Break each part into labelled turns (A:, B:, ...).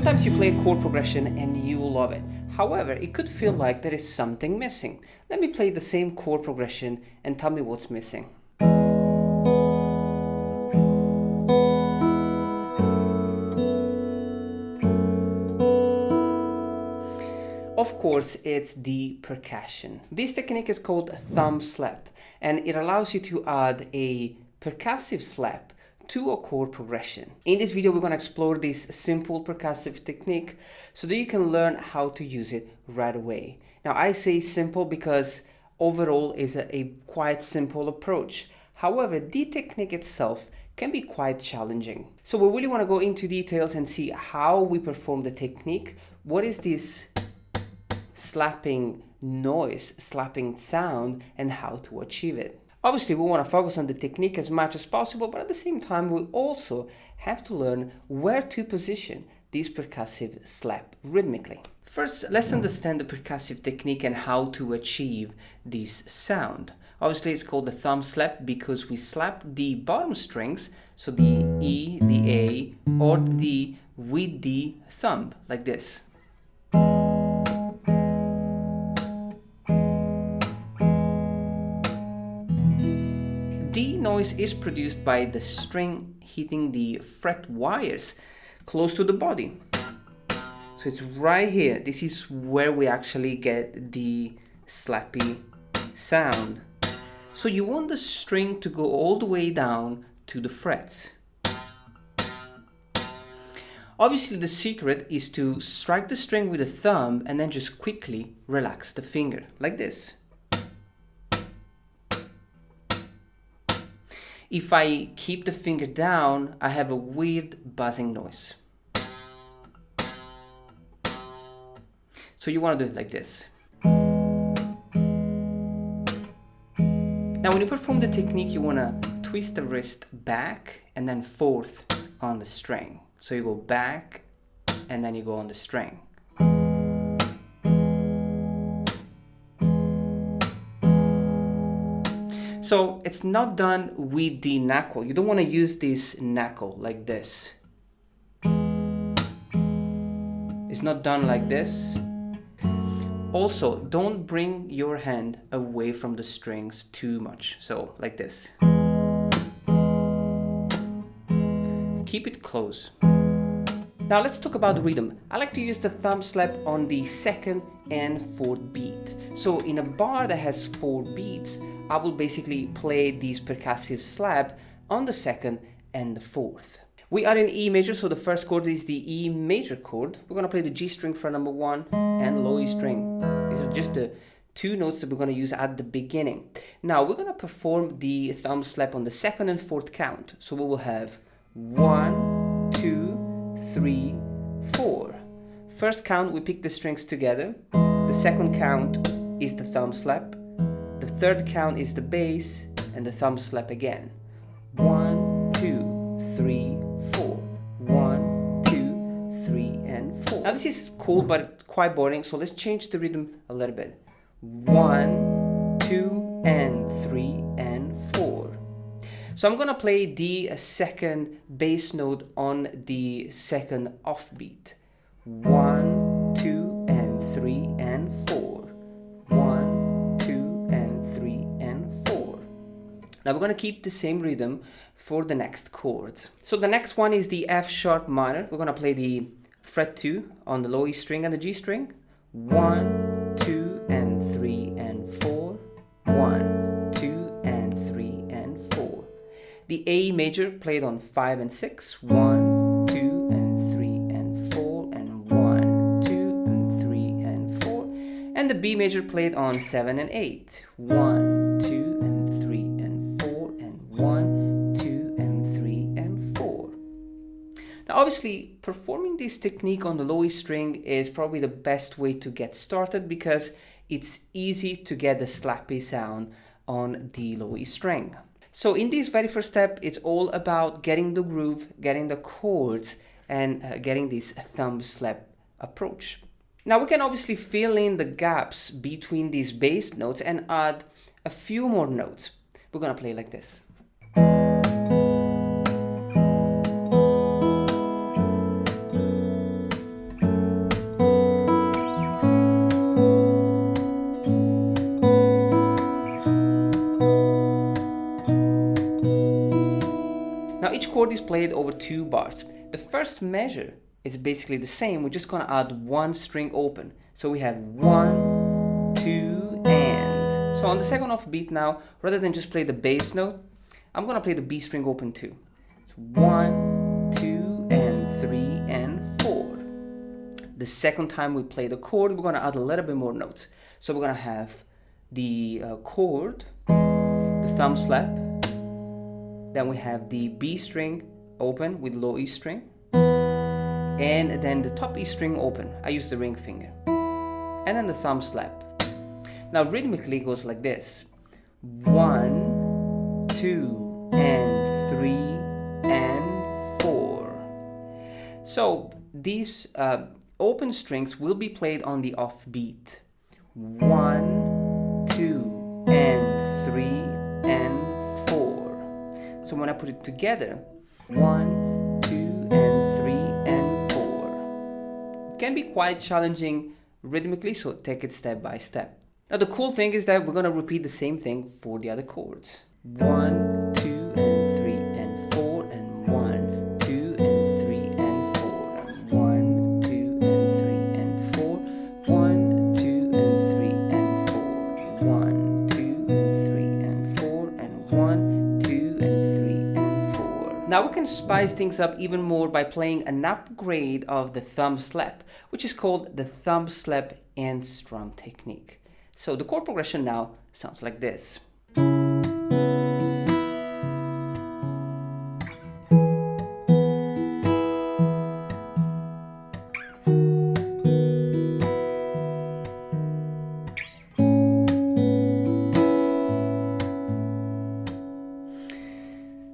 A: Sometimes you play a chord progression and you love it. However, it could feel like there is something missing. Let me play the same chord progression and tell me what's missing. Of course, it's the percussion. This technique is called thumb slap, and it allows you to add a percussive slap to a chord progression. In this video, we're going to explore this simple percussive technique so that you can learn how to use it right away. Now, I say simple because overall is a quite simple approach. However, the technique itself can be quite challenging. So we really want to go into details and see how we perform the technique. What is this slapping noise, slapping sound, and how to achieve it. Obviously, we want to focus on the technique as much as possible, but at the same time, we also have to learn where to position this percussive slap rhythmically. First, let's understand the percussive technique and how to achieve this sound. Obviously, it's called the thumb slap because we slap the bottom strings, so the E, the A, or the D with the thumb, like this. The noise is produced by the string hitting the fret wires close to the body. So it's right here. This is where we actually get the slappy sound. So you want the string to go all the way down to the frets. Obviously, the secret is to strike the string with the thumb and then just quickly relax the finger, like this. If I keep the finger down, I have a weird buzzing noise. So you want to do it like this. Now when you perform the technique, you want to twist the wrist back and then forth on the string. So you go back and then you go on the string. So it's not done with the knuckle. You don't want to use this knuckle like this. It's not done like this. Also, don't bring your hand away from the strings too much. So like this. Keep it close. Now let's talk about the rhythm. I like to use the thumb slap on the second and fourth beat. So in a bar that has 4 beats, I will basically play this percussive slap on the second and the fourth. We are in E major, so the first chord is the E major chord. We're going to play the G string for number 1 and low E string. These are just the 2 notes that we're going to use at the beginning. Now we're going to perform the thumb slap on the second and fourth count. So we will have 1, 2, 3, 4. First count, we pick the strings together. The second count is the thumb slap. The third count is the bass and the thumb slap again. 1, 2, 3, 4. 1, 2, 3, and 4. Now this is cool, but it's quite boring, so let's change the rhythm a little bit. 1, 2, and 3, and 4. So I'm gonna play the second bass note on the second offbeat. 1, 2, and 3, and 4. 1, 2, and 3, and 4. Now we're gonna keep the same rhythm for the next chords. So the next one is the F sharp minor. We're gonna play the fret 2 on the low E string and the G string. 1, 2, and 3, and 4. 1, 2, and 3, and 4. The A major played on 5 and 6. 1, 2, and 3, and 4, and 1, 2, and 3, and 4. And the B major played on 7 and 8. 1, 2, and 3, and 4, and 1, 2, and 3, and 4. Now obviously, performing this technique on the low E string is probably the best way to get started because it's easy to get the slappy sound on the low E string. So in this very first step, it's all about getting the groove, getting the chords, and getting this thumb slap approach. Now we can obviously fill in the gaps between these bass notes and add a few more notes. We're gonna play like this. Now each chord is played over 2 bars. The first measure is basically the same. We're just going to add 1 string open. So we have 1, 2, and. So on the second off beat now, rather than just play the bass note, I'm going to play the B string open too. So 1, 2, and 3, and 4. The second time we play the chord, we're going to add a little bit more notes. So we're going to have the chord, the thumb slap, then we have the B string open with low E string, and then the top E string open. I use the ring finger, and then the thumb slap. Now rhythmically it goes like this: 1, 2, and 3, and 4. So these open strings will be played on the off beat. 1, 2, and 3, and 4. So when I put it together, 1, 2, and 3, and 4. It can be quite challenging rhythmically, so take it step by step. Now the cool thing is that we're going to repeat the same thing for the other chords. 1, 2, and 3, and 4, and 1, 2, and 3, and 4. 1, 2, and 3, and 4. 1, 2, and 3, and 4. 1, 2, and 3, and 4. And 1, 2, and 3, and 4. Now we can spice things up even more by playing an upgrade of the thumb slap, which is called the thumb slap and strum technique. So the chord progression now sounds like this.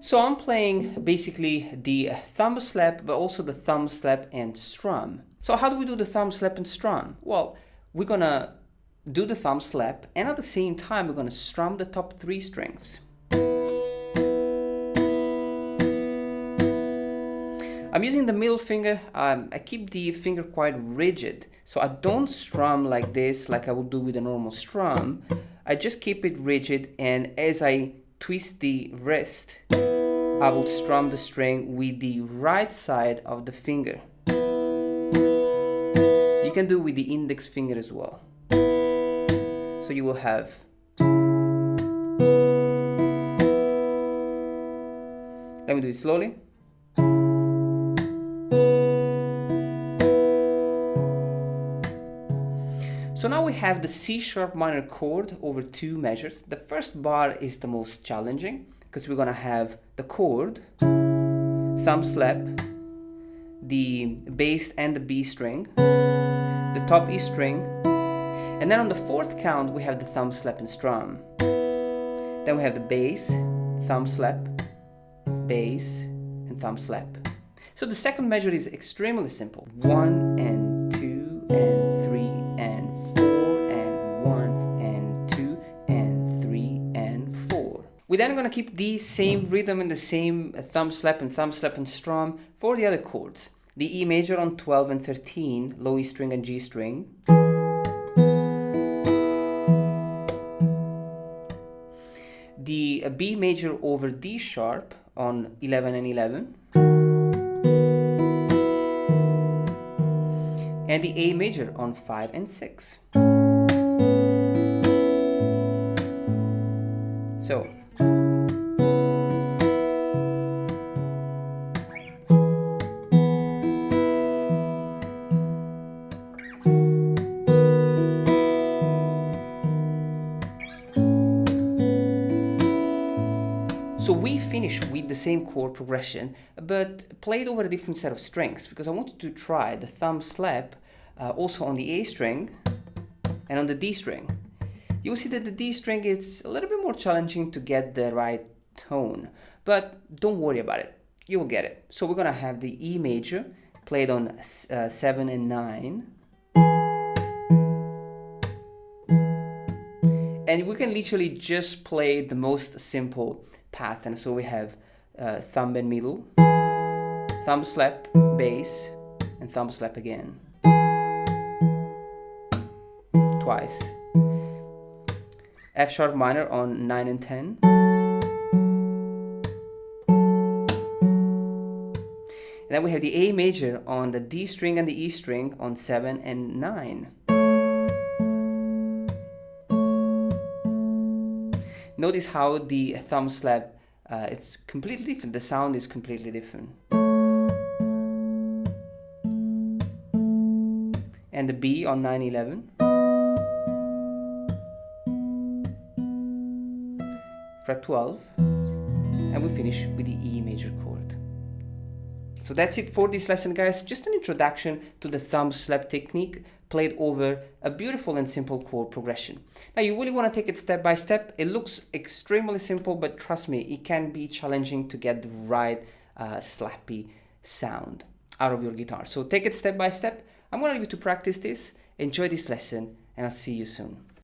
A: So I'm playing basically the thumb slap, but also the thumb slap and strum. So how do we do the thumb slap and strum? Well, we're gonna do the thumb slap, and at the same time we're going to strum the top 3 strings. I'm using the middle finger. I keep the finger quite rigid, so I don't strum like this like I would do with a normal strum. I just keep it rigid, and as I twist the wrist, I will strum the string with the right side of the finger. You can do it with the index finger as well. So you will have. Let me do it slowly. So now we have the C sharp minor chord over 2 measures. The first bar is the most challenging because we're going to have the chord, thumb slap, the bass and the B string, the top E string, and then on the 4th count we have the thumb slap and strum. Then we have the bass, thumb slap, bass, and thumb slap. So the second measure is extremely simple. 1 and 2 and 3 and 4 and 1 and 2 and 3 and 4. We're then going to keep the same rhythm and the same thumb slap and strum for the other chords. The E major on 12 and 13, low E string and G string. The B major over D sharp on 11 and 11. And the A major on 5 and 6. So. So we finish with the same chord progression, but played over a different set of strings, because I wanted to try the thumb slap also on the A string and on the D string. You'll see that the D string is a little bit more challenging to get the right tone, but don't worry about it, you will get it. So we're gonna have the E major played on 7 and 9. And we can literally just play the most simple pattern. So we have thumb and middle, thumb slap, bass, and thumb slap again. Twice. F sharp minor on 9 and 10. And then we have the A major on the D string and the E string on 7 and 9. Notice how the thumb slap, it's completely different. The sound is completely different. And the B on 9/11. Fret 12. And we finish with the E major chord. So that's it for this lesson, guys. Just an introduction to the thumb slap technique played over a beautiful and simple chord progression. Now you really want to take it step by step. It looks extremely simple, but trust me, it can be challenging to get the right slappy sound out of your guitar. So take it step by step. I'm going to leave you to practice this. Enjoy this lesson, and I'll see you soon.